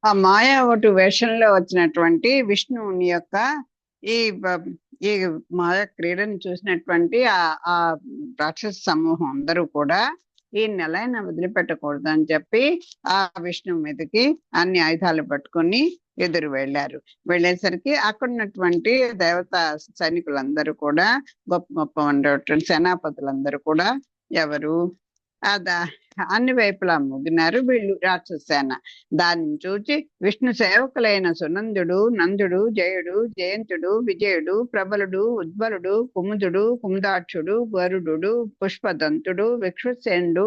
ఆ మాయావటు వేషంలో వచ్చినటువంటి విష్ణువుని యొక్క ఈ ఈ మాయా క్రీడను చూసినటువంటి ఆ రాక్షస సమూహం అందరూ కూడా ఈ నెలైనా వదిలిపెట్టకూడదు అని చెప్పి ఆ విష్ణువు మీదకి అన్ని ఆయుధాలు పట్టుకొని ఎదురు వెళ్ళారు. వెళ్ళేసరికి అక్కడ ఉన్నటువంటి దేవతా సైనికులందరూ కూడా గొప్ప గొప్ప ఉండేటువంటి సేనాపతులందరూ కూడా ఎవరు అన్ని వైపులా ముగినారు వీళ్ళు రాక్షస సేన. దాన్ని చూచి విష్ణు సేవకులైన సునందుడు, నందుడు, జయుడు, జయంతుడు, విజయుడు, ప్రబలుడు, ఉద్బలుడు, కుముదుడు, కుముదాక్షుడు, గరుడు, పుష్పదంతుడు, విక్షుసేనుడు,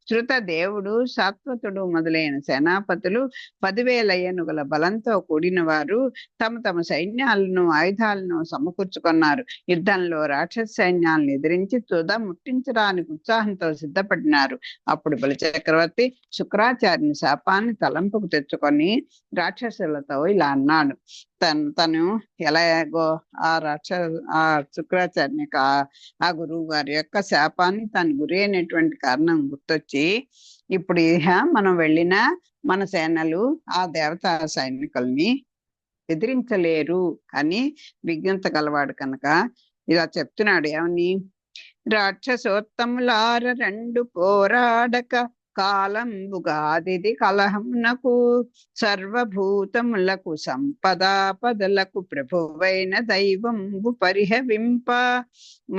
శృతదేవుడు, సాత్వతుడు మొదలైన సేనాపతులు 10,000 ఏనుగుల బలంతో కూడిన వారు తమ తమ సైన్యాలను ఆయుధాలను సమకూర్చుకున్నారు. యుద్ధంలో రాక్షస సైన్యాలను ఎదిరించి తుద ముట్టించడానికి ఉత్సాహంతో సిద్ధపడినారు. అప్పుడు బలిచక్రవర్తి శుక్రాచార్యుని శాపాన్ని తలంపుకు తెచ్చుకొని రాక్షసులతో ఇలా అన్నాడు. తను ఎలాగో ఆ శుక్రాచార్యుని ఆ గురువు గారి యొక్క శాపాన్ని తను గురి అయినటువంటి కారణం గుర్తొచ్చి ఇప్పుడు మనం వెళ్ళిన మన సేనలు ఆ దేవతా సైనికుల్ని ఎదిరించలేరు అని విజ్ఞత గలవాడు కనుక ఇలా చెప్తున్నాడు. ఏమని? రాక్షసోత్తములార రెండు పోరాడక కాలంబుగాదిది కలహమునకు సర్వభూతములకు సంపదాపదలకు ప్రభువైన దైవంబు పరిహవింప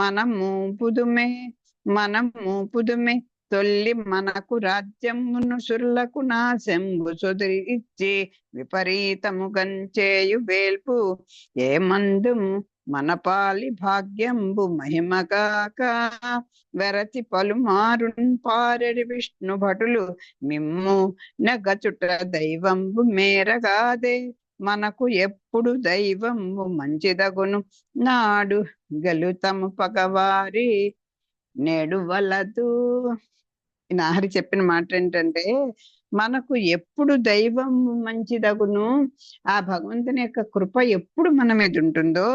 మనము పుదుమే తొల్లి మనకు రాజ్యమును సురులకు నాశంబు సుదిరి ఇచ్చి విపరీతము గంచేయు వేల్పు ఏమందుము మనపాలి భాగ్యంబు మహిమగాక వెరచి పలుమారున్ పారెడి విష్ణు భటులు మిమ్ము నగచుట దైవంబు మేరగాదే మనకు ఎప్పుడు దైవంబు మంచిదగును నాడు గలుతము పగవారి నేడు వలదు. నాహరి చెప్పిన మాట ఏంటంటే, మనకు ఎప్పుడు దైవం మంచిదగును, ఆ భగవంతుని యొక్క కృప ఎప్పుడు మన మీద ఉంటుందో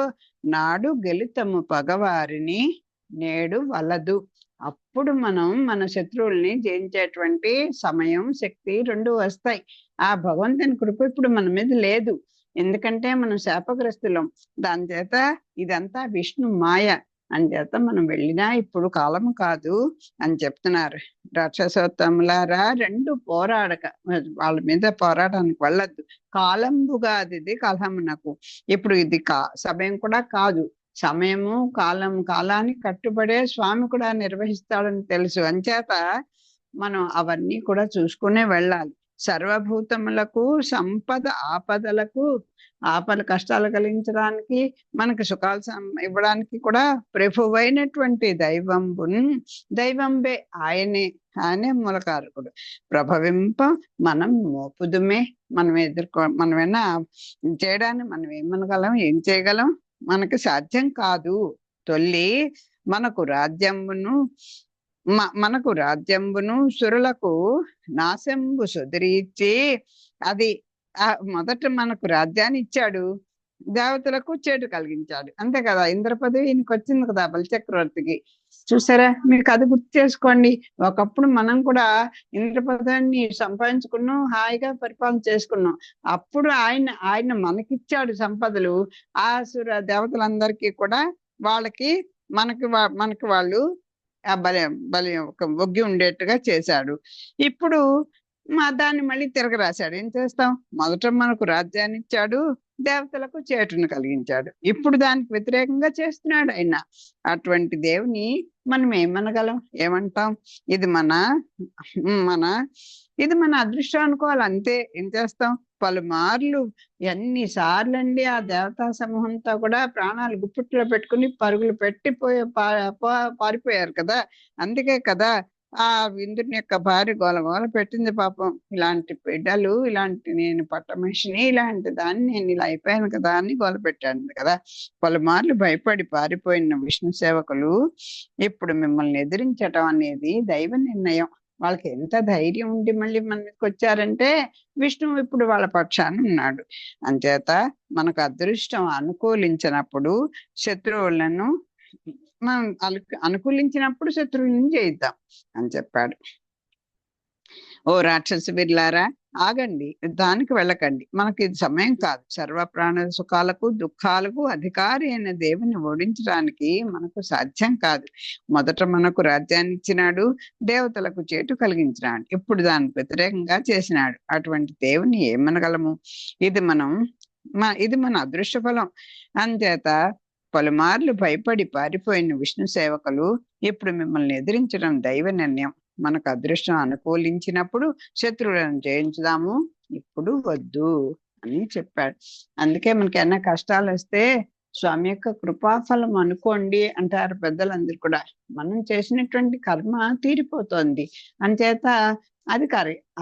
నాడు గెలుతము పగవారిని నేడు వలదు. అప్పుడు మనం మన శత్రువుల్ని జయించేటువంటి సమయం, శక్తి రెండు వస్తాయి. ఆ భగవంతుని కృప ఇప్పుడు మన మీద లేదు, ఎందుకంటే మనం శాపగ్రస్తులం. దాని చేత ఇదంతా విష్ణు మాయ అని చేత మనం వెళ్ళినా ఇప్పుడు కాలము కాదు అని చెప్తున్నారు. రాక్షసోత్తములారా రెండు పోరాడక వాళ్ళ మీద పోరాటానికి వెళ్ళద్దు. కాలంబుగా అది కలహమునకు ఇప్పుడు ఇది సమయం కూడా కాదు. సమయము కాలానికి కట్టుబడే స్వామి కూడా నిర్వహిస్తాడని తెలుసు. అంచేత మనం అవన్నీ కూడా చూసుకునే వెళ్ళాలి. సర్వభూతములకు సంపద ఆపదలకు కష్టాలు కలిగించడానికి మనకు సుఖాలు ఇవ్వడానికి కూడా ప్రభువైనటువంటి దైవంబే ఆయనే మూలకారకుడు. ప్రభవింప మనం మోపుదుమే. మనమేనా చేయడానికి మనం ఏమనగలం, ఏం చేయగలం? మనకు సాధ్యం కాదు. తొల్లి మనకు రాజ్యంబును సురులకు నాశంబు సుదిరిచ్చి, అది మొదట మనకు రాజ్యాన్ని ఇచ్చాడు, దేవతలకు చేటు కలిగించాడు, అంతే కదా. ఇంద్ర పదవి ఈయనకి వచ్చింది కదా బలిచక్రవర్తికి. చూసారా? మీకు అది గుర్తు చేసుకోండి. ఒకప్పుడు మనం కూడా ఇంద్ర పదవిని సంపాదించుకున్నాం, హాయిగా పరిపాలన చేసుకున్నాం. అప్పుడు ఆయన మనకిచ్చాడు సంపదలు. ఆ దేవతలందరికీ కూడా వాళ్ళకి మనకి వాళ్ళు బలి ఒక ఒగ్గి ఉండేట్టుగా చేశాడు. ఇప్పుడు దాన్ని మళ్ళీ తిరగరాశాడు. ఏం చేస్తాం? మొదట మనకు రాజ్యాన్ని ఇచ్చాడు, దేవతలకు చేటును కలిగించాడు. ఇప్పుడు దానికి వ్యతిరేకంగా చేస్తున్నాడు ఆయన. అటువంటి దేవుని మనం ఏమనగలం, ఏమంటాం? ఇది మన అదృష్టం అనుకోవాలి, అంతే. ఏం చేస్తాం? పలుమార్లు ఎన్నిసార్లు అండి ఆ దేవతా సమూహంతో కూడా ప్రాణాలు గుప్పిట్లో పెట్టుకుని పరుగులు పెట్టి పారిపోయారు కదా. అందుకే కదా ఆ ఇంద్రుని యొక్క భార్య గోల పెట్టింది పాపం. ఇలాంటి బిడ్డలు, నేను పట్ట మనిషిని, ఇలాంటి దాన్ని నేను ఇలా అయిపోయాను కదా అని గోల పెట్టాను కదా. పలుమార్లు భయపడి పారిపోయిన విష్ణు సేవకులు ఇప్పుడు మిమ్మల్ని ఎదిరించటం అనేది దైవ నిర్ణయం. వాళ్ళకి ఎంత ధైర్యం ఉండి మళ్ళీ మన మీదకి వచ్చారంటే విష్ణువు ఇప్పుడు వాళ్ళ పక్షాన ఉన్నాడు. అంచేత మనకు అదృష్టం అనుకూలించినప్పుడు శత్రువులను మనం అనుకూలించినప్పుడు శత్రువులను జయిద్దాం అని చెప్పాడు. ఓ రాక్షస వీరులారా, ఆగండి, దానికి వెళ్ళకండి, మనకి ఇది సమయం కాదు. సర్వ ప్రాణ సుఖాలకు దుఃఖాలకు అధికారి అయిన దేవుని ఓడించడానికి మనకు సాధ్యం కాదు. మొదట మనకు రాజ్యాన్ని ఇచ్చినాడు, దేవతలకు చేటు కలిగించినాడు, ఇప్పుడు దానికి వ్యతిరేకంగా చేసినాడు. అటువంటి దేవుని ఏమనగలము? ఇది ఇది మన అదృష్ట ఫలం. అంచేత పలుమార్లు భయపడి పారిపోయిన విష్ణు సేవకులు ఇప్పుడు మిమ్మల్ని ఎదిరించడం దైవ నిర్ణయం. మనకు అదృష్టం అనుకూలించినప్పుడు శత్రువులను జయించుదాము, ఇప్పుడు వద్దు అని చెప్పాడు. అందుకే మనకి ఏమైనా కష్టాలు వస్తే స్వామి యొక్క కృపాఫలం అనుకోండి అంటారు పెద్దలందరూ కూడా. మనం చేసినటువంటి కర్మ తీరిపోతోంది, అంచేత అది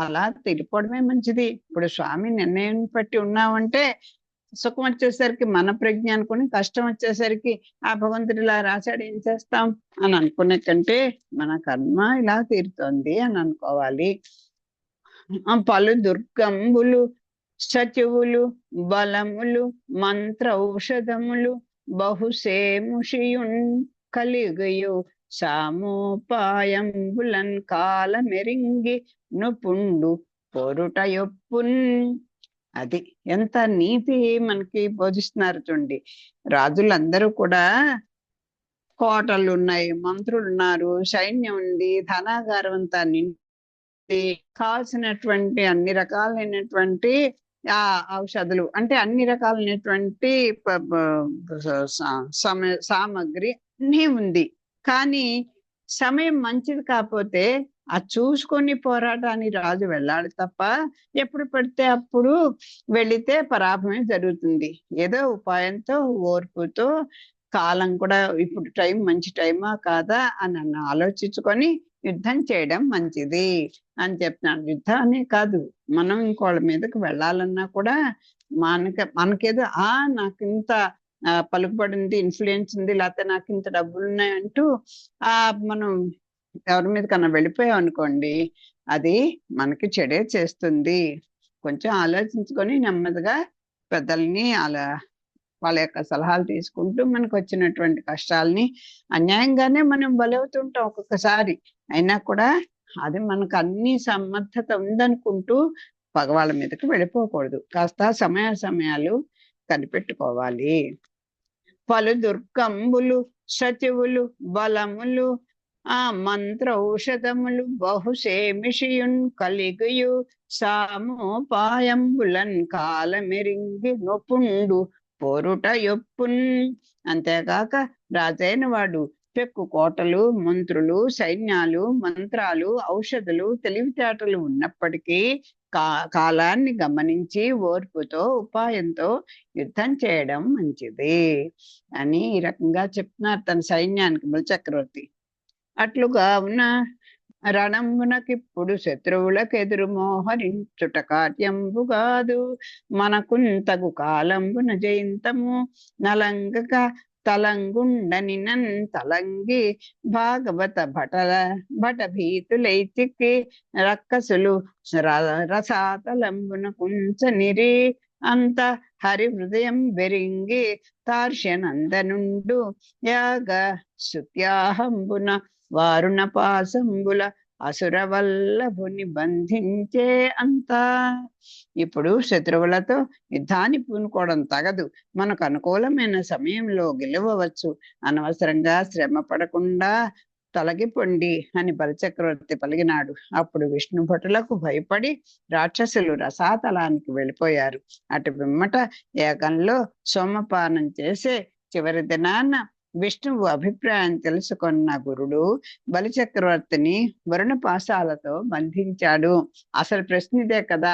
అలా తీరిపోవడమే మంచిది. ఇప్పుడు స్వామి నిర్ణయం బట్టి ఉన్నామంటే సుఖం వచ్చేసరికి మన ప్రజ్ఞ అనుకుని, కష్టం వచ్చేసరికి ఆ భగవంతుడు ఇలా రాశాడు ఏం చేస్తాం అని అనుకునే కంటే మన కర్మ ఇలా తీరుతోంది అని అనుకోవాలి. పలు దుర్గంబులు సచివులు బలములు మంత్ర ఔషధములు బహుసేముషియున్ కలిగయు సామోపాయంబులన్ కాలమెరింగి నుపుండు పొరుటయొప్పున్. అది ఎంత నీతి మనకి బోధిస్తున్నారు చూడండి. రాజులందరూ కూడా కోటలు ఉన్నాయి, మంత్రులు ఉన్నారు, సైన్యం ఉంది, ధనాగారం అంతా నిండి, కావాల్సినటువంటి అన్ని రకాలైనటువంటి ఔషధులు అంటే అన్ని రకాలైనటువంటి సామగ్రి అన్నీ ఉంది. కానీ సమయం మంచిది కాకపోతే అది చూసుకొని పోరాటానికి రాజు వెళ్ళాడు తప్ప ఎప్పుడు పడితే అప్పుడు వెళితే పరాభమే జరుగుతుంది. ఏదో ఉపాయంతో ఓర్పుతో కాలం కూడా ఇప్పుడు టైం మంచి టైమా కాదా అని ఆలోచించుకొని యుద్ధం చేయడం మంచిది అని చెప్తున్నాను. యుద్ధం అనే కాదు, మనం ఇంకోళ్ళ మీదకి వెళ్ళాలన్నా కూడా మనకేదో నాకు ఇంత పలుకుబడింది, ఇన్ఫ్లుయెన్స్ ఉంది, లేకపోతే నాకు ఇంత డబ్బులు ఉన్నాయి అంటూ మనం ఎవరి మీద కన్నా వెళ్ళిపోయాం అనుకోండి, అది మనకి చెడే చేస్తుంది. కొంచెం ఆలోచించుకొని నెమ్మదిగా పెద్దల్ని వాళ్ళ యొక్క సలహాలు తీసుకుంటూ మనకు వచ్చినటువంటి కష్టాలని, అన్యాయంగానే మనం బలవుతుంటాం ఒక్కొక్కసారి, అయినా కూడా అది మనకు అన్ని సమర్థత ఉందనుకుంటూ పగవాళ్ళ మీదకి వెళ్ళిపోకూడదు. కాస్త సమయాలు కనిపెట్టుకోవాలి. పలు దుర్గంబులు సచివులు బలములు మంత్ర ఔషధములు బహుశేమిషియున్ కలిగయు సామోపాయంబులన్ కాలమెరింగి నొపుండు పొరుట యొప్పున్. అంతేగాక రాజైన వాడు పెక్కు కోటలు, మంత్రులు, సైన్యాలు, మంత్రాలు, ఔషధులు, తెలివితేటలు ఉన్నప్పటికీ కాలాన్ని గమనించి ఓర్పుతో ఉపాయంతో యుద్ధం చేయడం మంచిది అని ఈ రకంగా చెప్తున్నారు తన సైన్యానికి బలిచక్రవర్తి. అట్లుగా ఉన్న రణమునకిప్పుడు శత్రువులకు ఎదురు మోహరించుట కార్యంబు కాదు, మనకుంతగు కాలంబున జయింతము నలంగక తలంగుండని తలంగి భాగవత భట భీతులై చిక్కి రక్కసులు రసాతలంబున కుంచనిరి అంత హరి హృదయం బెరింగి తార్ష్యనందనుండు యాగ శుత్యాహంబున వారుణ పాసంబుల అసుర వల్లభుని బంధించే అంతా. ఇప్పుడు శత్రువులతో యుద్ధాన్ని పూనుకోవడం తగదు, మనకు అనుకూలమైన సమయంలో గెలవవచ్చు, అనవసరంగా శ్రమ పడకుండా తొలగిపోండి అని బలిచక్రవర్తి పలిగినాడు. అప్పుడు విష్ణు భటులకు భయపడి రాక్షసులు రసాతలానికి వెళ్ళిపోయారు. అటు పిమ్మట ఏకంలో సోమపానం చేసే చివరి దినాన్న విష్ణువు అభిప్రాయం తెలుసుకున్న గురుడు బలిచక్రవర్తిని వరుణ పాశాలతో బంధించాడు. అసలు ప్రశ్న ఇదే కదా,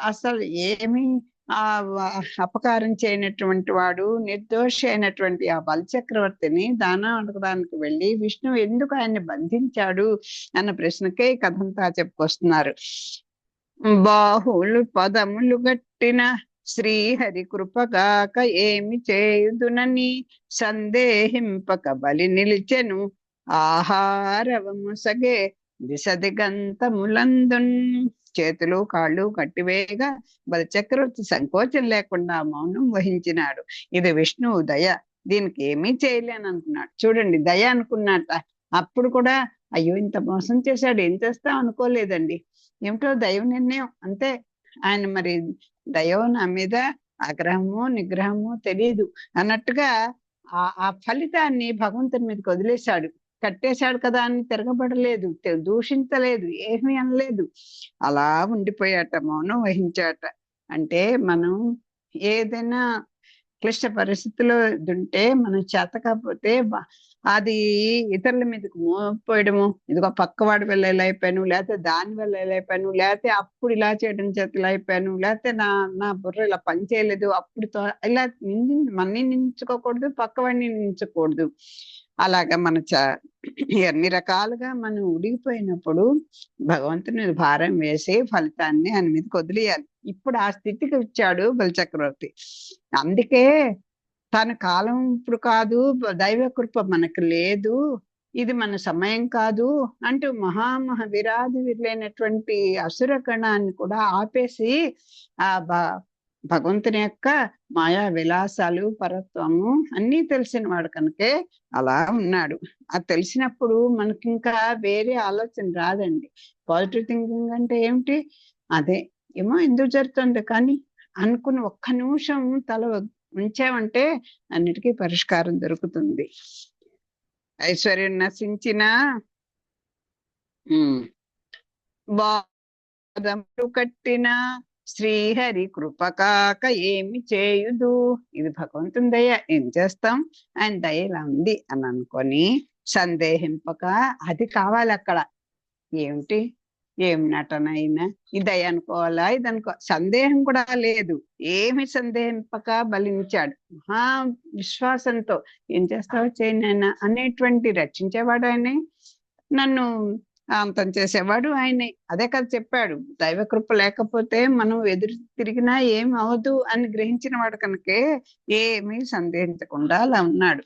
అసలు ఏమి అపకారం చేయనటువంటి వాడు, నిర్దోషి అయినటువంటి ఆ బలిచక్రవర్తిని దానం అడగడానికి వెళ్ళి విష్ణువు ఎందుకు ఆయన్ని బంధించాడు అన్న ప్రశ్నకే కథంతా చెప్పుకొస్తున్నారు. బాహులు పదములు గట్టిన శ్రీహరి కృపగాక ఏమి చేయుదునని సందేహింపక బలి నిలిచెను ఆహారవముసగే దిశదిగంతములందున్. చేతులు కాళ్ళు కట్టివేయగా బలిచక్రవర్తి సంకోచం లేకుండా మౌనం వహించినాడు. ఇది విష్ణువు దయ, దీనికి ఏమీ చేయలేను అనుకున్నాడు. చూడండి, దయ అనుకున్నట్ట. అప్పుడు కూడా అయ్యో ఇంత మోసం చేశాడు, ఏం చేస్తాం అనుకోలేదండి. ఏమిటో దైవ నిర్ణయం అంతే. ఆయన మరి దైవం నా మీద ఆగ్రహమో నిగ్రహమో తెలియదు అన్నట్టుగా ఆ ఫలితాన్ని భగవంతుని మీదకి వదిలేశాడు. కట్టేశాడు కదా అని తిరగబడలేదు, దూషించలేదు, ఏమీ అనలేదు. అలా ఉండిపోయాట, మౌనం వహించాట. అంటే మనం ఏదైనా క్లిష్ట పరిస్థితిలో ఉంటే మనం చేత కాకపోతే అది ఇతరుల మీదకి మోపోయడము, ఇదిగో పక్కవాడి వల్ల ఇలా అయిపోయాను, లేకపోతే దాని వల్ల ఇలా అయిపోయాను, లేకపోతే అప్పుడు ఇలా చేయడం చేత ఇలా అయిపోయాను, లేకపోతే నా బుర్ర ఇలా పని చేయలేదు అప్పుడు ఇలా మన్ని నిందించుకోకూడదు, పక్కవాడిని నిందించకూడదు. అలాగా మన అన్ని రకాలుగా మనం ఉడిగిపోయినప్పుడు భగవంతుని భారం వేసి ఫలితాన్ని ఆయన మీదకి వదిలేయాలి. ఇప్పుడు ఆ స్థితికి వచ్చాడు బలిచక్రవర్తి. అందుకే తన కాలం ఇప్పుడు కాదు, దైవ కృప మనకు లేదు, ఇది మన సమయం కాదు అంటూ విరాధి విరులైనటువంటి అసుర గణాన్ని కూడా ఆపేసి ఆ భగవంతుని యొక్క మాయా విలాసాలు పరత్వము అన్నీ తెలిసిన వాడు కనుకే అలా ఉన్నాడు. అది తెలిసినప్పుడు మనకి ఇంకా వేరే ఆలోచన రాదండి. పాజిటివ్ థింకింగ్ అంటే ఏమిటి, అదే ఏమో ఎందుకు జరుగుతుంది కానీ అనుకుని ఒక్క నిమిషం తల ఉంచామంటే అన్నిటికీ పరిష్కారం దొరుకుతుంది. ఐశ్వర్యం నశించిన బాధములు కట్టిన శ్రీహరి కృపకాక ఏమి చేయుదు. ఇది భగవంతుని దయ, ఏం చేస్తాం, ఆయన దయ ఇలా ఉంది అని అనుకొని సందేహింపక అది కావాలి అక్కడ. ఏమిటి, ఏం నటన అయినా ఇది అనుకోవాలా, ఇది అనుకో, సందేహం కూడా లేదు, ఏమి సందేహింపక బలించాడు. మహా విశ్వాసంతో ఏం చేస్తావో చేయనైనా అనేటువంటి రక్షించేవాడు ఆయనే, నన్ను అంతం చేసేవాడు ఆయనే. అదే కదా చెప్పాడు, దైవకృప లేకపోతే మనం ఎదురు తిరిగినా ఏం అవదు అని గ్రహించిన వాడు కనుకే ఏమీ సందేహించకుండా అలా ఉన్నాడు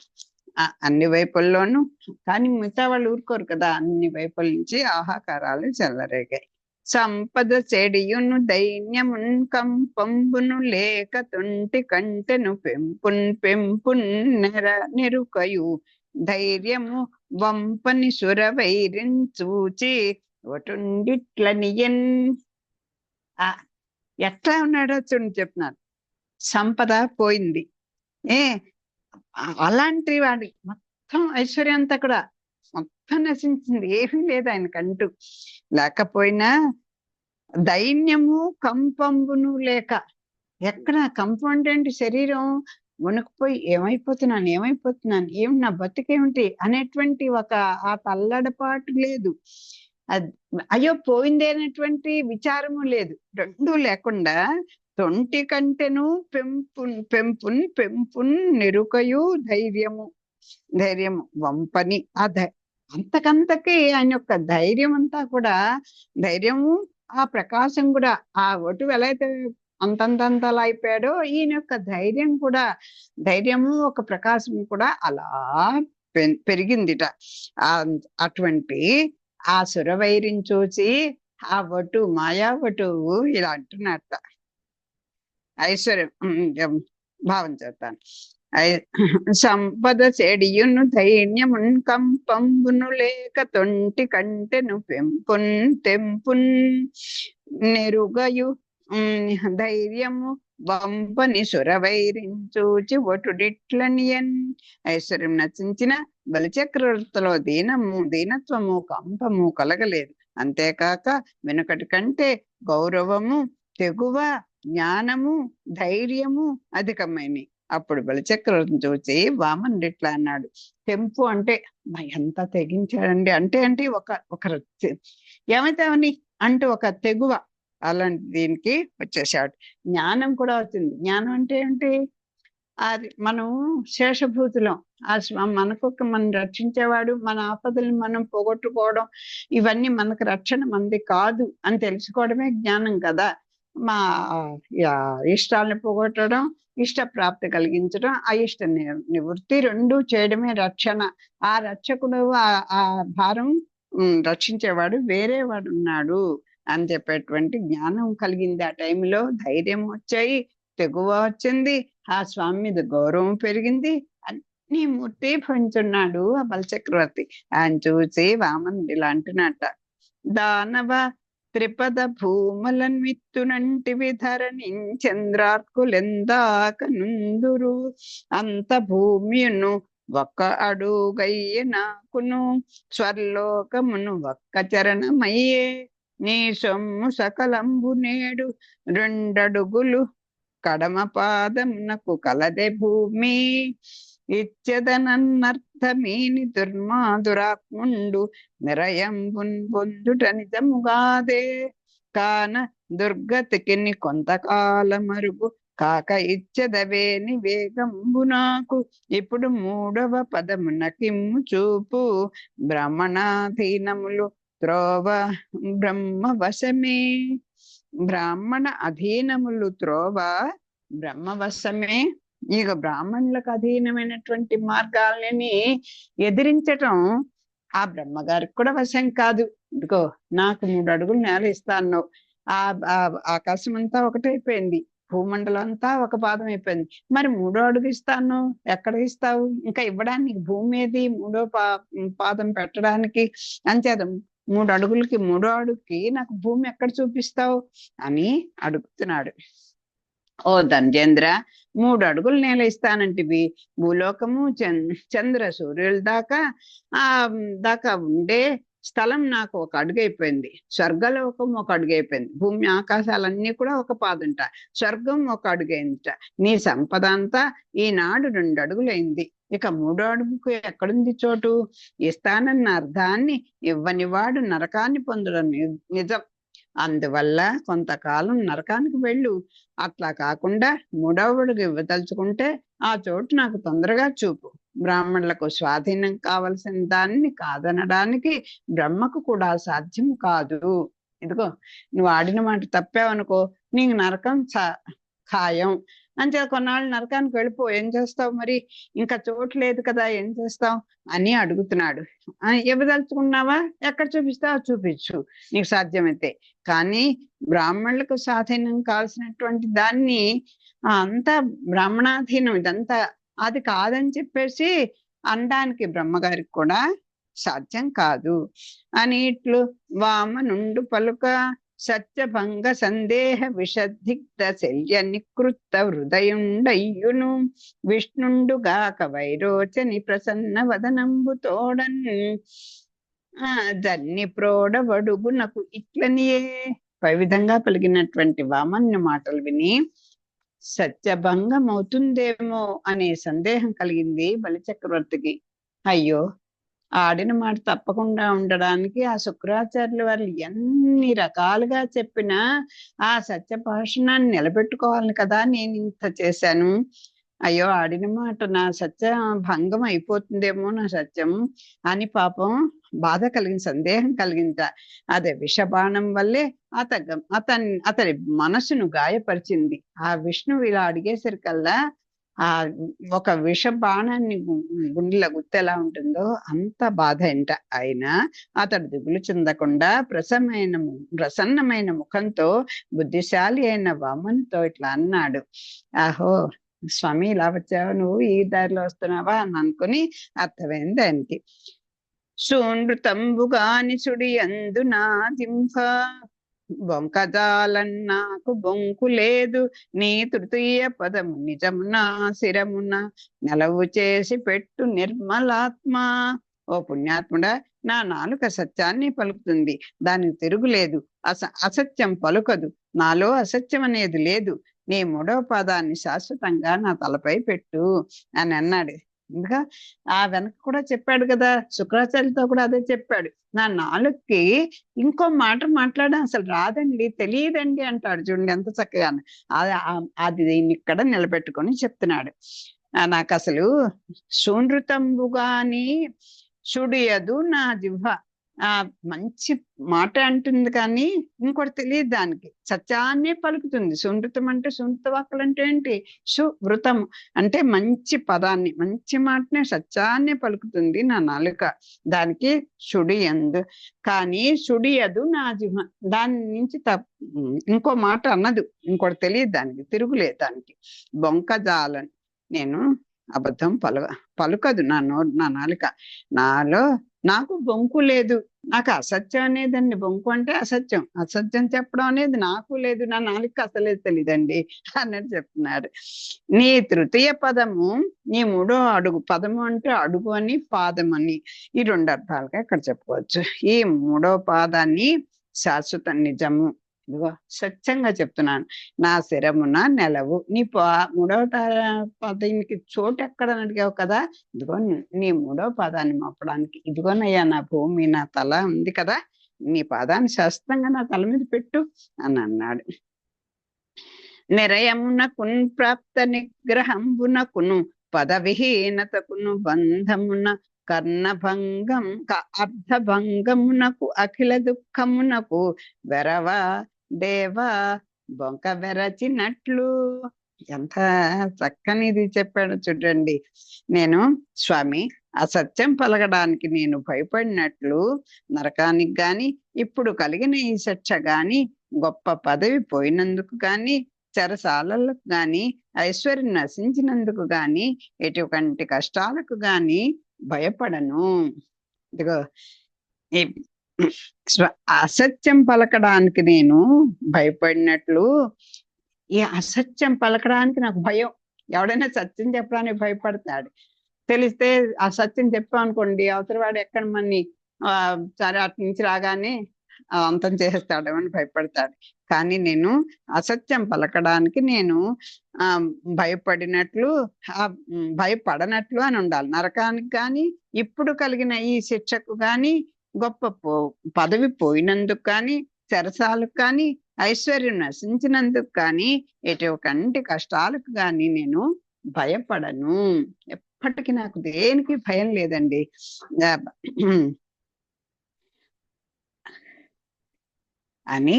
అన్ని వైపుల్లోనూ. కానీ మిగతా వాళ్ళు ఊరుకోరు కదా, అన్ని వైపుల నుంచి ఆహాకారాలు చెల్లరేగాయి. సంపద చెడియును దైన్యమున్ కంపంబును లేక తొంటి కంటెను పెంపున్ నెరుకయు ధైర్యము వంపని సురవైరించూచి ఒటుండిట్లనియన్. ఎట్లా ఉన్నాడో చూడండి చెప్తున్నాను. సంపద పోయింది, అలాంటి వాడి మొత్తం ఐశ్వర్యం అంతా కూడా మొత్తం నశించింది, ఏమీ లేదు ఆయనకంటూ. లేకపోయినా దైన్యము కంపంబును లేక, ఎక్కడ కంపం అంటే శరీరం వణుకుపోయి ఏమైపోతున్నాను ఏమిటి నా బతుకేమిటి అనేటువంటి ఆ తల్లడపాటు లేదు, అయ్యో పోయింది అనేటువంటి విచారము లేదు, రెండూ లేకుండా తొంటి కంటెను పెంపున్ నెరుకయు ధైర్యము వంపని. అంతకంతకి ఆయన యొక్క ధైర్యం అంతా కూడా, ధైర్యము ఆ ప్రకాశం కూడా, ఆ ఒటు ఎలా అయితే అంతంతలా అయిపోయాడో ఈయన యొక్క ధైర్యం కూడా, ధైర్యము ఒక ప్రకాశం కూడా అలా పెరిగిందిట. అటువంటి ఆ సురవైరిని చూసి ఆ ఒటు మాయా ఒటు ఇలా అంటున్నట్ట. ఐశ్వర్యం భావం చేస్తాను. సంపద చెడియును ధైర్యమున్ కంపంబును లేక తొంటి కంటెను తెంపున్ నెరుగయు ధైర్యము వంపని సురవైరించూచి ఒటుడిట్లనియన్. ఐశ్వర్యం నశించిన బలిచక్రవర్తిలో దీనత్వము కంపము కలగలేదు. అంతేకాక వెనుకటి కంటే గౌరవము, తెగువ, జ్ఞానము, ధైర్యము అధికమైనవి. అప్పుడు బలిచక్రవర్తిని చూసి వామనుడు ఇట్లా అన్నాడు. తెంపు అంటే ఎంత తెగించాడండి, అంటే ఒక ఏమైతే అవని అంటే ఒక తెగువ, అలాంటి దీనికి వచ్చేసాడు. జ్ఞానం కూడా వచ్చింది. జ్ఞానం అంటే ఏంటి, అది మనం శేషభూతులం, మనం రక్షించేవాడు, మన ఆపదల్ని మనం పోగొట్టుకోవడం, ఇవన్నీ మనకు రక్షణ మంది కాదు అని తెలుసుకోవడమే జ్ఞానం కదా. మా ఇష్టాలను పోగొట్టడం, ఇష్ట ప్రాప్తి కలిగించడం, అయిష్ట నివృత్తి రెండు చేయడమే రక్షణ. ఆ రక్షకుడు ఆ భారం రక్షించేవాడు వేరే వాడు ఉన్నాడు అని చెప్పేటువంటి జ్ఞానం కలిగింది. ఆ టైంలో ధైర్యం వచ్చాయి, తెగువ వచ్చింది, ఆ స్వామి మీద గౌరవం పెరిగింది, నీ మూర్తి భవించున్నాడు ఆ బలచక్రవర్తి. ఆయన చూసి వామనుడు ఇలా అంటున్నట్ట, దానవ త్రిపద భూములన్ విత్తునంటివి ధరణించంద్రార్కులెందాక నుందురు, అంత భూమియును ఒక్క అడుగయ్య నాకును, స్వర్లోకమును ఒక్క చరణమయ్యే, నీ సొమ్ము సకలంబు నేడు రెండడుగులు కడమ పాదమునకు కలదే భూమి, ఇచ్చదనన్నర్థమీని దుర్మాదురాత్ముండు నిరయంబున్ పొందుట నిజముగాదే, కాన దుర్గతికి కొంతకాలమరుగు కాక ఇచ్చదవేని వేగంబు నాకు, ఇప్పుడు మూడవ పదమునకిమ్ము చూపు, బ్రాహ్మణాధీనములు త్రోవ బ్రహ్మ వశమే. బ్రాహ్మణ అధీనములు త్రోవ బ్రహ్మవశమే. ఇక బ్రాహ్మణులకు అధీనమైనటువంటి మార్గాలని ఎదిరించటం ఆ బ్రహ్మగారికి కూడా వశం కాదు. ఇదిగో నాకు 3 అడుగులు నేల ఇస్తాను, ఆ ఆకాశం అంతా ఒకటైపోయింది, భూమండలం అంతా ఒక పాదం అయిపోయింది, మరి 3వ అడుగు ఇస్తాను, ఎక్కడ ఇస్తావు? ఇంకా ఇవ్వడానికి భూమి ఏది 3వ పాదం పెట్టడానికి? అంచేత 3 అడుగులకి 3వ అడుగుకి నాకు భూమి ఎక్కడ చూపిస్తావు అని అడుగుతున్నాడు. ఓ ధన్యేంద్ర, 3 అడుగులు నేల ఇస్తానంటివి, భూలోకము చంద్ర సూర్యుల దాకా ఉండే స్థలం నాకు 1 అడుగు అయిపోయింది, స్వర్గలోకం 1 అడుగు అయిపోయింది, భూమి ఆకాశాలన్నీ కూడా 1 పాదంట, స్వర్గం 1 అడుగైందిట, నీ సంపద అంతా ఈనాడు 2 అడుగులైంది, ఇక 3వ అడుగుకు ఎక్కడుంది చోటు? ఇస్తానన్న అర్థాన్ని ఇవ్వనివాడు నరకాన్ని పొందడం నిజం, అందువల్ల కొంతకాలం నరకానికి వెళ్ళు, అట్లా కాకుండా 3వ అడుగు ఇవ్వదలుచుకుంటే ఆ చోటు నాకు తొందరగా చూపు. బ్రాహ్మణులకు స్వాధీనం కావలసిన దాన్ని కాదనడానికి బ్రహ్మకు కూడా సాధ్యం కాదు. ఇదిగో నువ్వు ఆడిన మాట తప్పావనుకో, నీకు నరకం ఖాయం. అంతే, కొన్నాళ్ళు నరకానికి వెళ్ళిపో, ఏం చేస్తావు మరి, ఇంకా చోటు లేదు కదా, ఏం చేస్తావు అని అడుగుతున్నాడు. ఇవ్వదలుచుకున్నావా, ఎక్కడ చూపిస్తావు చూపించు నీకు సాధ్యమైతే, కానీ బ్రాహ్మణులకు స్వాధీనం కావాల్సినటువంటి దాన్ని అంతా బ్రాహ్మణాధీనం, ఇదంతా అది కాదని చెప్పేసి అనడానికి బ్రహ్మగారికి కూడా సాధ్యం కాదు అని ఇట్లు వామనుండు పలుక, సత్యభంగ సందేహ విషదిగ్ధ శల్య నికృత్త హృదయుండయ్యును, విష్ణుండుగాక వైరోచని ప్రసన్న వదనంబు తోడన్, దన్ని ప్రోడవడుగునకు ఇట్లనియే. పై విధంగా పలికినటువంటి వామన్య మాటలు విని సత్యభంగం అవుతుందేమో అనే సందేహం కలిగింది బలిచక్రవర్తికి. అయ్యో, ఆడిన మాట తప్పకుండా ఉండడానికి ఆ శుక్రాచార్యుల వారు ఎన్ని రకాలుగా చెప్పినా ఆ సత్య భాషణాన్ని నిలబెట్టుకోవాలి కదా, నేను ఇంత చేశాను, అయ్యో ఆడిన మాట నా సత్య భంగం అయిపోతుందేమో నా సత్యం అని పాపం బాధ కలిగిన, సందేహం కలిగింద. అదే విషబాణం వల్లే అతని మనసును గాయపరిచింది. ఆ విష్ణువు ఇలా అడిగేసరికల్లా ఆ ఒక విష బాణాన్ని గుండెలో గుర్తు ఉంటుందో అంత బాధ ఏంట. అయినా అతడు దిగులు చెందకుండా ప్రసన్నమైన ముఖంతో బుద్ధిశాలి అయిన వామన్తో ఇట్లా అన్నాడు, ఆహో స్వామి ఇలా వచ్చావు, నువ్వు ఈ దారిలో వస్తున్నావా అని అనుకుని అర్థమైంది ఆయనకి. సూనృతంబుగాని సుడి అందు నా జింఫ, బొంకజాలన్నాకు బొంకు లేదు, నీ తృతీయ పదము నిజమున శిరమున నెలవు చేసి పెట్టు నిర్మలాత్మ. ఓ పుణ్యాత్ముడా, నా నాలుక సత్యాన్ని పలుకుతుంది, దానికి తిరుగులేదు, అసత్యం పలుకదు, నాలో అసత్యం అనేది లేదు, నీ 3వ పాదాన్ని శాశ్వతంగా నా తలపై పెట్టు అని అన్నాడు. ఇంకా ఆ వెనక కూడా చెప్పాడు కదా, శుక్రాచార్యులతో కూడా అదే చెప్పాడు, నా నాలుగుకి ఇంకో మాట మాట్లాడడం అసలు రాదండి, తెలియదండి అంటాడు. చూడండి ఎంత చక్కగా అది దీన్ని ఇక్కడ నిలబెట్టుకొని చెప్తున్నాడు. నాకు అసలు శూనృతంబుగాని సుడియదు నా జిహ్వ, మంచి మాట అంటుంది కానీ ఇంకోటి తెలియదు, దానికి సత్యాన్నే పలుకుతుంది. సునృతం అంటే సునృత వాక్కులు అంటే ఏంటి, సువృతం అంటే మంచి పదాన్ని, మంచి మాటనే, సత్యాన్నే పలుకుతుంది నా నాలుక, దానికి సుడియందు. కానీ సుడియదు నా జిహ్వ, దాని నుంచి ఇంకో మాట అన్నదు, ఇంకోటి తెలియదు, దానికి తిరుగులేదు, దానికి బొంకజాలని. నేను అబద్ధం పలుకదు నా నాలుక. నాలో నాకు బొంకు లేదు. నాకు అసత్యం అనేదండి, బొంకు అంటే అసత్యం. అసత్యం చెప్పడం అనేది నాకు లేదు, నా నాలుక అసలే తెలీదండి అన్నట్టు చెప్తున్నాడు. నీ తృతీయ పదము, నీ మూడో అడుగు, పదము అంటే అడుగు అని, పాదం అని, ఈ రెండు అర్థాలుగా ఇక్కడ చెప్పుకోవచ్చు. ఈ మూడో పాదాన్ని శాశ్వత నిజము, ఇదిగో స్వచ్ఛంగా చెప్తున్నాను, నా శిరమున నెలవు. నీ మూడవ పదానికి చోటు ఎక్కడ అడిగావు కదా, ఇదిగో నీ మూడవ పాదాన్ని మోపడానికి ఇదిగోనయ్యా నా భూమి, నా తల ఉంది కదా, నీ పాదాన్ని శాస్త్రంగా నా తల మీద పెట్టు అని అన్నాడు. నిరయమునకున్ ప్రాప్త నిగ్రహంబునకును పదవిహీనతకును బంధమున కర్ణభంగం అర్థభంగమునకు అఖిల దుఃఖమునకు వెరవా దేవా బొంక వెరచినట్లు. ఎంత చక్కనిది చెప్పాడు చూడండి. నేను స్వామి అసత్యం పలకడానికి నేను భయపడినట్లు నరకానికి గాని, ఇప్పుడు కలిగిన ఈ శిక్ష గాని, గొప్ప పదవి పోయినందుకు గాని, చెరసాలకు గాని, ఐశ్వర్యం నశించినందుకు గాని, ఎటువంటి కష్టాలకు గాని భయపడను. ఇదిగో ఈ అసత్యం పలకడానికి నేను భయపడినట్లు, ఈ అసత్యం పలకడానికి నాకు భయం. ఎవడైనా సత్యం చెప్పడానికి భయపడతాడు. తెలిస్తే అసత్యం చెప్పాం అనుకోండి, అవతల వాడు ఎక్కడ మన్ని సరే అటు నుంచి రాగానే అంతం చేసేస్తాడేమని భయపడతాడు. కానీ నేను అసత్యం పలకడానికి నేను భయపడినట్లు, భయపడనట్లు అని ఉండాలి. నరకానికి కానీ, ఇప్పుడు కలిగిన ఈ శిక్షకు కానీ, గొప్ప పదవి పోయినందుకు కానీ, చెరసాలకు కానీ, ఐశ్వర్యం నశించినందుకు కానీ, ఎటువంటి కష్టాలకు కానీ నేను భయపడను. ఎప్పటికీ నాకు దేనికి భయం లేదండి అని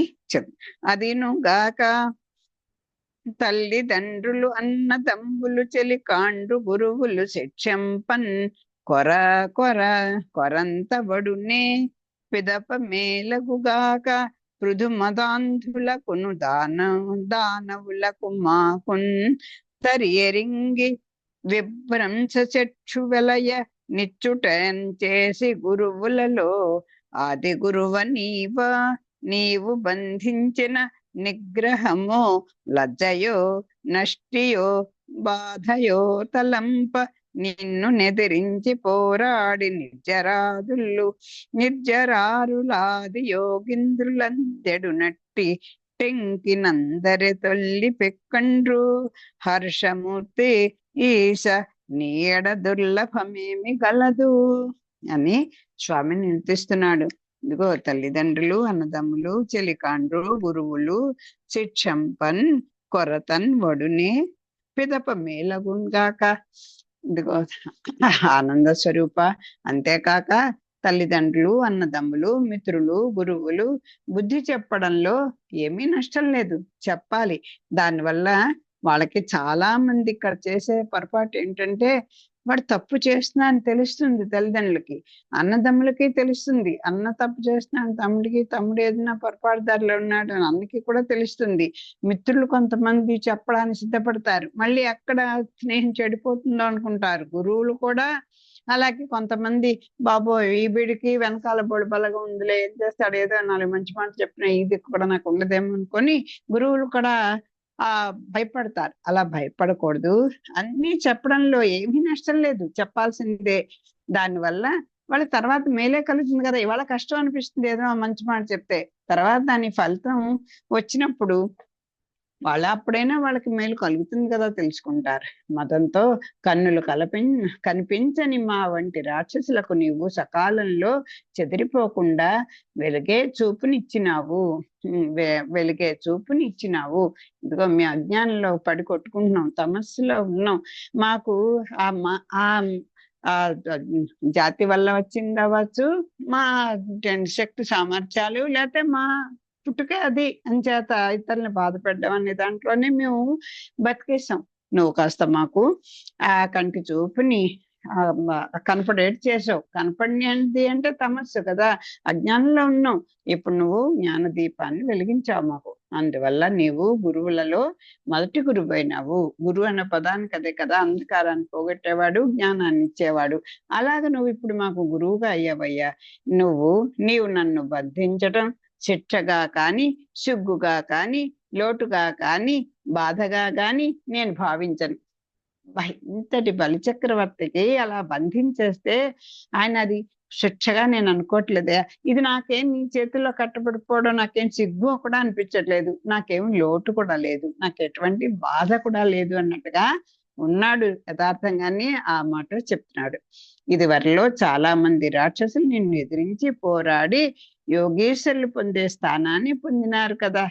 అదిను గాక తల్లిదండ్రులు అన్నదమ్ములు చెలికాండ్రు గురువులు శిక్షంపన్ కొరంతబడునే పిదప మేలగుగాక పృథు మదాంధులకును దానవులకు మాకున్ తరియరింగి విభ్రంశ చక్షు వెలయ నిచ్చుటం చేసి గురువులలో ఆది గురువ నీవు బంధించిన నిగ్రహమో లజ్జయో నష్టియో బాధయో తలంప నిన్ను నెదిరించి పోరాడి నిర్జరారులాది యోగింద్రులందెడునట్టి టెంకినందరి తొల్లి పెక్కండ్రు హర్షమూర్తి ఈశ నీడ దుర్లభమేమి గలదు అని స్వామి నిర్దిస్తున్నాడు. ఇదిగో తల్లిదండ్రులు, అన్నదమ్ములు, చెలికాండ్రు, గురువులు శిక్షంపన్ కొరతన్ వడునే పిదప మేలగుంగాక. ఇదిగో ఆనంద స్వరూప. అంతేకాక తల్లిదండ్రులు, అన్నదమ్ములు, మిత్రులు, గురువులు బుద్ధి చెప్పడంలో ఏమీ నష్టం లేదు, చెప్పాలి. దానివల్ల వాళ్ళకి చాలా మంది ఇక్కడ చేసే పొరపాటు ఏంటంటే, వాడు తప్పు చేస్తున్నా అని తెలుస్తుంది తల్లిదండ్రులకి, అన్నదమ్ములకి తెలుస్తుంది. అన్న తప్పు చేస్తున్నాడు తమ్ముడికి, తమ్ముడు ఏదైనా పొరపాటు దారిలో ఉన్నాడు అని అన్నకి కూడా తెలుస్తుంది. మిత్రులు కొంతమంది చెప్పడానికి సిద్ధపడతారు, మళ్ళీ అక్కడ స్నేహం చెడిపోతుందో అనుకుంటారు. గురువులు కూడా అలాగే కొంతమంది, బాబోయ్ ఈ బిడికి వెనకాల బొడి బలగా ఉందిలే, ఏం చేస్తాడు, ఏదో 4 మంచి మాటలు చెప్పినా ఈ దిక్కు కూడా నాకు ఉండదేమో అనుకొని గురువులు కూడా భయపడతారు. అలా భయపడకూడదు. అన్ని చెప్పడంలో ఏమీ నష్టం లేదు, చెప్పాల్సిందే. దానివల్ల వాళ్ళ తర్వాత మేలే కలుగుతుంది కదా. ఇవాళ కష్టం అనిపిస్తుంది ఏదో మంచి మాట చెప్తే, తర్వాత దాని ఫలితం వచ్చినప్పుడు అప్పుడైనా వాళ్ళకి మేలు కలుగుతుంది కదా తెలుసుకుంటారు. మతంతో కన్నులు కనిపించని మా వంటి రాక్షసులకు నీవు సకాలంలో చెదిరిపోకుండా వెలిగే చూపునిచ్చినావు. ఇదిగో మీ అజ్ఞానంలో పడి కొట్టుకుంటున్నాం, తమస్సులో ఉన్నాం. మాకు ఆ జాతి వల్ల వచ్చింది అవ్వచ్చు, మా శక్తి సామర్థ్యాలు, లేకపోతే మా పుట్టుకే అది అంచేత ఇతరులను బాధపడ్డం అనే దాంట్లోనే మేము బతికేసాం. నువ్వు కాస్త మాకు ఆ కంటి చూపుని కనపడేట్ చేసావు. కనపడినది అంటే తమస్సు కదా, అజ్ఞానంలో ఉన్నాం. ఇప్పుడు నువ్వు జ్ఞాన దీపాన్ని వెలిగించావు మాకు. అందువల్ల నీవు గురువులలో మొదటి గురువు అయినావు. గురువు అన్న పదానికి అదే కదా, అంధకారాన్ని పోగొట్టేవాడు, జ్ఞానాన్ని ఇచ్చేవాడు. అలాగ నువ్వు ఇప్పుడు మాకు గురువుగా అయ్యావయ్యా. నీవు నన్ను బంధించటం శిక్షగా కాని, సిగ్గుగా కాని, లోటుగా కాని, బాధగా కాని నేను భావించను. ఇంతటి బలిచక్రవర్తికి అలా బంధించేస్తే ఆయన అది శిక్షగా నేను అనుకోవట్లేదే. ఇది నాకేం నీ చేతుల్లో కట్టబడిపోవడం నాకేం సిగ్గు కూడా అనిపించట్లేదు, నాకేం లోటు కూడా లేదు, నాకు ఎటువంటి బాధ కూడా లేదు అన్నట్టుగా ఉన్నాడు. యథార్థంగానే ఆ మాట చెప్తున్నాడు. ఇది వరలో చాలా మంది రాక్షసులు నిన్ను ఎదిరించి పోరాడి యోగేశ్వరులు పొందే స్థానాన్ని పొందినారు కదా.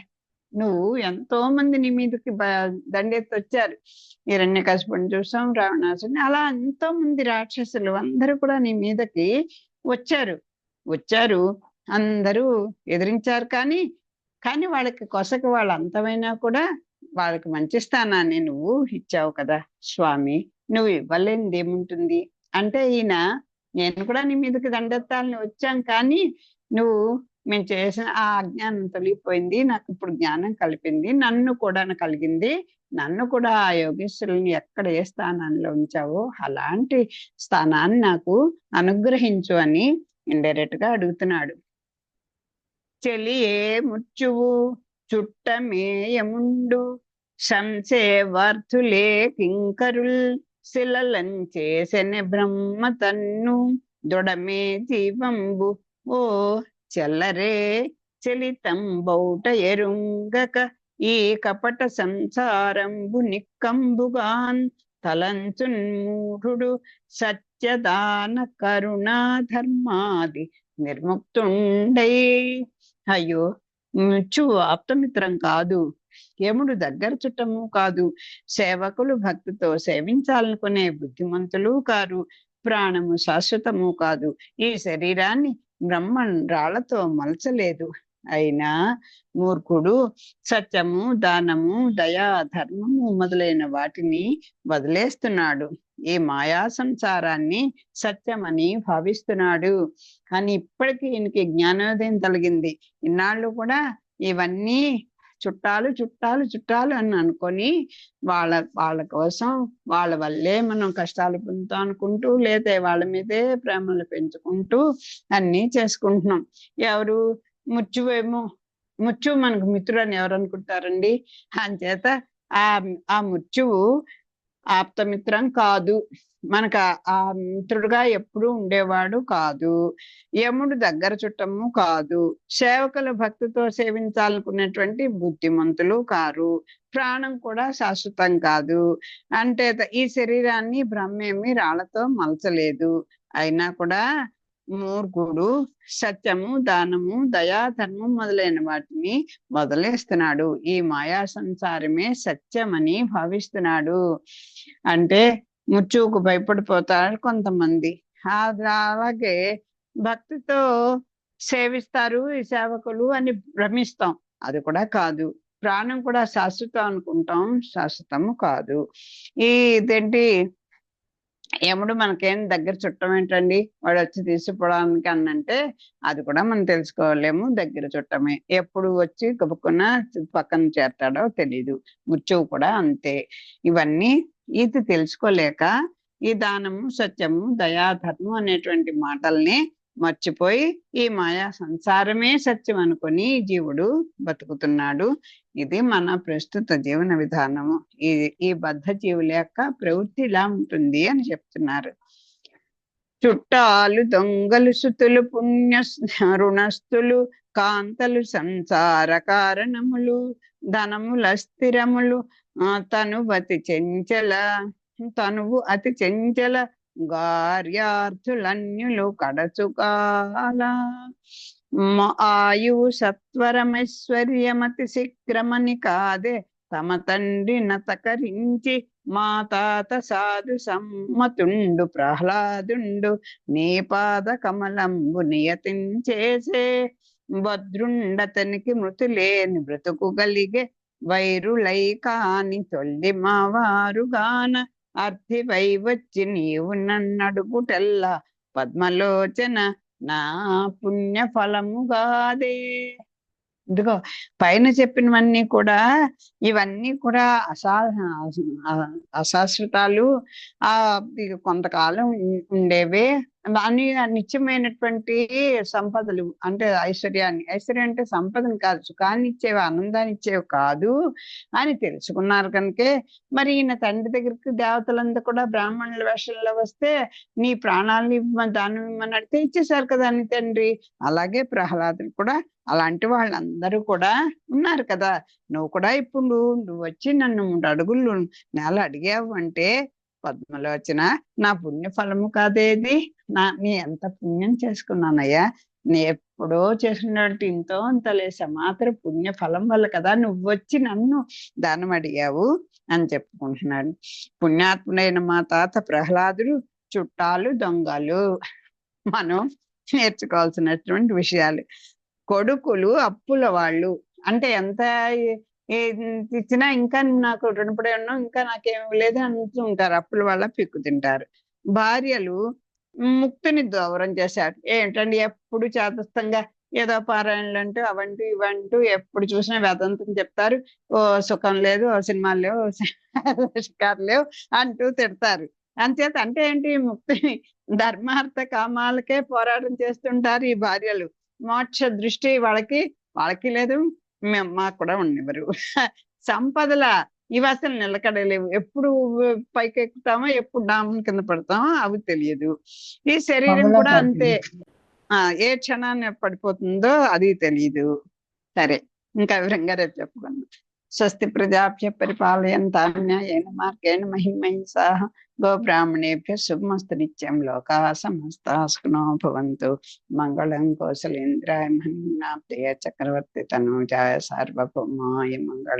నువ్వు ఎంతో మంది నీ మీదకి దండెత్తి వచ్చారు. హిరణ్యకశిపుని చూసాం, రావణాసుని, అలా ఎంతో మంది రాక్షసులు అందరూ కూడా నీ మీదకి వచ్చారు. అందరూ ఎదిరించారు. కానీ వాళ్ళకి కొసకు వాళ్ళ అంతమైనా కూడా వాళ్ళకి మంచి స్థానాన్ని నువ్వు ఇచ్చావు కదా స్వామి. నువ్వు ఇవ్వలేనిది ఏముంటుంది అంటే, నేను కూడా నీ మీదకి దండెత్తాలని వచ్చాం, కానీ మేము చేసిన ఆ అజ్ఞానం తొలగిపోయింది, నాకు ఇప్పుడు జ్ఞానం కలిపింది, నన్ను కూడా ఆ యోగేశ్వరుని ఎక్కడ ఏ స్థానంలో ఉంచావో అలాంటి స్థానాన్ని నాకు అనుగ్రహించు అని ఇండైరెక్ట్ గా అడుగుతున్నాడు. చెలియే ముచ్చువు చుట్టమేయముండు సంసేవార్థులే కింకరుల్ శిలలంచేసెనె బ్రహ్మ తన్ను దొడమే జీవంబు ఓ చెల్లరే చలితం బౌట ఎరుంగక ఈ కపట సంసారంబు నిక్కంబుగాన్ తలంచున్మూఢుడు సత్యదాన కరుణా ధర్మాది నిర్ముక్తుండై. అయ్యో, మృత్యువు ఆప్తమిత్రం కాదు, యముడు దగ్గర చుట్టము కాదు, సేవకులు భక్తితో సేవించాలనుకునే బుద్ధిమంతులు కారు, ప్రాణము శాశ్వతము కాదు, ఈ శరీరాన్ని బ్రహ్మ రాళ్లతో మలచలేదు. అయినా మూర్ఖుడు సత్యము, దానము, దయా, ధర్మము మొదలైన వాటిని వదిలేస్తున్నాడు. ఈ మాయా సంసారాన్ని సత్యమని భావిస్తున్నాడు. కానీ ఇప్పటికీ ఈయనకి జ్ఞానోదయం కలిగింది. ఇన్నాళ్ళు కూడా ఇవన్నీ చుట్టాలు అని అనుకొని వాళ్ళ కోసం వాళ్ళ వల్లే మనం కష్టాలు పొందుతాం అనుకుంటూ, లేదా వాళ్ళ మీదే ప్రేమలు పెంచుకుంటూ అన్నీ చేసుకుంటున్నాం. ఎవరు ముత్యువు మనకు మిత్రుడని ఎవరు అనుకుంటారండి? అంచేత ఆ ముత్యువు ఆప్తమిత్రం కాదు, మనకు ఆ మిత్రుడుగా ఎప్పుడు ఉండేవాడు కాదు, యముడు దగ్గర చుట్టము కాదు, సేవకుల భక్తితో సేవించాలనుకునేటువంటి బుద్ధిమంతులు కారు, ప్రాణం కూడా శాశ్వతం కాదు. అంటే ఈ శరీరాన్ని బ్రహ్మేమి రాళ్లతో మలచలేదు. అయినా కూడా మూర్ఖుడు సత్యము, దానము, దయా, ధర్మం మొదలైన వాటిని వదిలేస్తున్నాడు. ఈ మాయా సంసారమే సత్యమని భావిస్తున్నాడు. అంటే మృత్యువుకు భయపడిపోతారు కొంతమంది. అలాగే భక్తితో సేవిస్తారు ఈ సేవకులు అని భ్రమిస్తాం, అది కూడా కాదు. ప్రాణం కూడా శాశ్వతం అనుకుంటాం, శాశ్వతము కాదు. ఇదేంటి, యముడు మనకేం దగ్గర చుట్టం ఏంటండి, వాడు వచ్చి తీసుకుపోవడానికి అన్నంటే అది కూడా మనం తెలుసుకోలేము, దగ్గర చుట్టమే. ఎప్పుడు వచ్చి గబుక్కున పక్కన చేరతాడో తెలీదు. మృత్యువు కూడా అంతే. ఇవన్నీ ఇది తెలుసుకోలేక ఈ దానము, సత్యము, దయా, ధర్మం అనేటువంటి మాటల్ని మర్చిపోయి ఈ మాయా సంసారమే సత్యం అనుకుని జీవుడు బతుకుతున్నాడు. ఇది మన ప్రస్తుత జీవన విధానము. ఈ బద్ధ జీవుల యొక్క ప్రవృత్తి ఇలా ఉంటుంది అని చెప్తున్నారు. చుట్టాలు, దొంగలు, సుతులు, పుణ్య రుణస్థులు, కాంతలు, సంసార కారణములు, ధనముల స్థిరములు, తనువు అతి చెంచల గార్యార్థులన్యులు కడచుకాల ఆయువు సత్వరమైశ్వర్యమతి శీఘ్రమని కాదే తమ తండ్రి నతకరించి మా తాత సాధు సమ్మతుండు ప్రహ్లాదుండు నీ పాద కమలంబు నియతించేసే భద్రుండతనికి మృతులేని బ్రతుకు గలిగే వైరులై కాని తొల్లి మావారుగాన అర్థివై వచ్చి నీవు నన్నడుగుటెల్లా పద్మలోచన నా పుణ్య ఫలముగాదే. ఇదిగో పైన చెప్పినవన్నీ కూడా, ఇవన్నీ కూడా అశాశ్వతాలు. ఆ ఇక కొంతకాలం ఉండేవే. దాని నిత్యమైనటువంటి సంపదలు అంటే ఐశ్వర్యం అంటే సంపదను కాదు, సుఖాన్ని ఇచ్చేవి, ఆనందాన్ని ఇచ్చేవి కాదు అని తెలుసుకున్నారు కనుకే మరి ఈయన తండ్రి దగ్గరికి దేవతలందరూ కూడా బ్రాహ్మణుల వేషంలో వస్తే నీ ప్రాణాలని దానం ఇమ్మని అడిగితే ఇచ్చేసారు కదా అని తండ్రి. అలాగే ప్రహ్లాదులు కూడా అలాంటి వాళ్ళందరూ కూడా ఉన్నారు కదా. నువ్వు కూడా ఇప్పుడు నువ్వు వచ్చి నన్ను 3 అడుగులు నేల అడిగావు అంటే, పద్మలోచన, నా పుణ్య ఫలము కాదేది? నీ ఎంత పుణ్యం చేసుకున్నానయ్యా. నీ ఎప్పుడో చేసుకున్నట్టు ఇంతో అంత లేసా మాత్రం పుణ్య ఫలం వల్ల కదా నువ్వు వచ్చి నన్ను దానం అడిగావు అని చెప్పుకుంటున్నాడు. పుణ్యాత్ముడైన మా తాత ప్రహ్లాదుడు చుట్టాలు దొంగలు మనం నేర్చుకోవాల్సినటువంటి విషయాలు. కొడుకులు అప్పుల వాళ్ళు, అంటే ఎంత ఇచ్చినా ఇంకా నాకు రుణపడే ఉన్నావు, ఇంకా నాకేమి లేదు అంటూ ఉంటారు. అప్పుల వల్ల పిక్కు తింటారు. భార్యలు ముక్తిని దూరం చేశారు. ఏంటండి ఎప్పుడు చేతస్థంగా ఏదో పారాయణలు అంటూ అవంటూ ఇవంటూ ఎప్పుడు చూసినా వేదాంతం చెప్తారు. ఓ సుఖం లేదు, ఓ సినిమాలు లేవు, షికారు లేవు అంటూ తిడతారు. అంచేత అంటే ఏంటి, ముక్తి ధర్మార్థ కామాలకే పోరాటం చేస్తుంటారు ఈ భార్యలు. మోక్ష దృష్టి వాళ్ళకి లేదు, మాకు కూడా ఉండేవారు. సంపదల ఇవి అసలు నిలకడలేవు. ఎప్పుడు పైకి ఎక్కుతామో ఎప్పుడు డామం కింద పడతామో అవి తెలియదు. ఈ శరీరం కూడా అంతే, ఏ క్షణాన్ని పడిపోతుందో అది తెలియదు. సరే, ఇంకా వివరంగా రేపు చెప్పుకున్నాం. స్వస్తి ప్రజాభ్య పరిపాలయంతాం న్యాయేన మార్గేణ మహిమహింసాః గోబ్రాహ్మణేభ్యः శుభమస్తు నిత్యం. లోకాః సమస్తాః సుఖినో భవంతు. మంగళం కౌసలేంద్రాయ మహిమ్నాప్తయే చక్రవర్తి తనూజాయ సార్వభౌమాయ మంగళం.